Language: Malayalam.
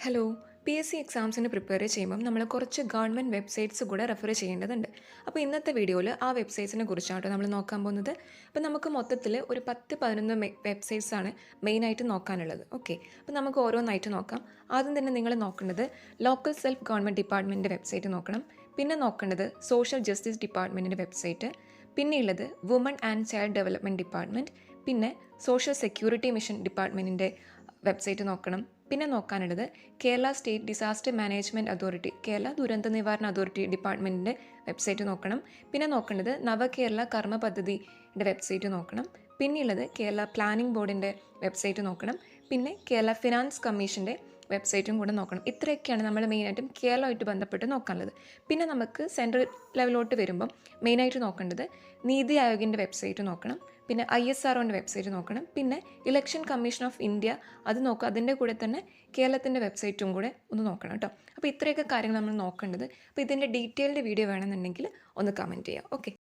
ഹലോ. PSC എക്സാംസിന് പ്രിപ്പയർ ചെയ്യുമ്പം നമ്മൾ കുറച്ച് ഗവൺമെൻറ് വെബ്സൈറ്റ്സ് കൂടെ റെഫർ ചെയ്യേണ്ടതുണ്ട്. അപ്പോൾ ഇന്നത്തെ വീഡിയോയിൽ ആ വെബ്സൈറ്റ്സിനെ കുറിച്ചാണ് നമ്മൾ നോക്കാൻ പോകുന്നത്. അപ്പോൾ നമുക്ക് മൊത്തത്തിൽ ഒരു 10-11 വെബ്സൈറ്റ്സാണ് മെയിനായിട്ട് നോക്കാനുള്ളത്. ഓക്കെ, അപ്പോൾ നമുക്ക് ഓരോന്നായിട്ട് നോക്കാം. ആദ്യം തന്നെ നിങ്ങൾ നോക്കേണ്ടത് ലോക്കൽ സെൽഫ് ഗവൺമെൻറ് ഡിപ്പാർട്ട്മെൻറ്റിൻ്റെ വെബ്സൈറ്റ് നോക്കണം. പിന്നെ നോക്കേണ്ടത് സോഷ്യൽ ജസ്റ്റിസ് ഡിപ്പാർട്ട്മെൻറ്റിൻ്റെ വെബ്സൈറ്റ്. പിന്നെയുള്ളത് woman and child development department. പിന്നെ സോഷ്യൽ സെക്യൂരിറ്റി മിഷൻ ഡിപ്പാർട്ട്മെൻറ്റിൻ്റെ വെബ്സൈറ്റ് നോക്കണം. പിന്നെ നോക്കാനുള്ളത് Kerala state disaster management authority, Kerala ദുരന്ത നിവാരണ അതോറിറ്റി ഡിപ്പാർട്ട്മെൻറ്റിൻ്റെ വെബ്സൈറ്റ് നോക്കണം. പിന്നെ നോക്കേണ്ടത് നവകേരള കർമ്മ പദ്ധതിയുടെ വെബ്സൈറ്റ് നോക്കണം. പിന്നെയുള്ളത് കേരള പ്ലാനിംഗ് ബോർഡിൻ്റെ വെബ്സൈറ്റ് നോക്കണം. പിന്നെ കേരള ഫിനാൻസ് കമ്മീഷൻ്റെ വെബ്സൈറ്റും കൂടെ നോക്കണം. ഇത്രയൊക്കെയാണ് നമ്മൾ മെയിനായിട്ടും കേരളമായിട്ട് ബന്ധപ്പെട്ട് നോക്കാനുള്ളത്. പിന്നെ നമുക്ക് സെൻട്രൽ ലെവലിലോട്ട് വരുമ്പം മെയിനായിട്ട് നോക്കേണ്ടത് നീതി ആയോഗിൻ്റെ വെബ്സൈറ്റ് നോക്കണം. പിന്നെ ISROൻ്റെ വെബ്സൈറ്റ് നോക്കണം. പിന്നെ ഇലക്ഷൻ കമ്മീഷൻ ഓഫ് ഇന്ത്യ അത് നോക്കുക. അതിൻ്റെ കൂടെ തന്നെ കേരളത്തിൻ്റെ വെബ്സൈറ്റും കൂടെ ഒന്ന് നോക്കണം കേട്ടോ. അപ്പോൾ ഇത്രയൊക്കെ കാര്യങ്ങൾ നമ്മൾ നോക്കേണ്ടത്. അപ്പോൾ ഇതിൻ്റെ ഡീറ്റെയിൽഡ് വീഡിയോ വേണമെന്നുണ്ടെങ്കിൽ ഒന്ന് കമൻറ്റ് ചെയ്യാം. ഓക്കെ.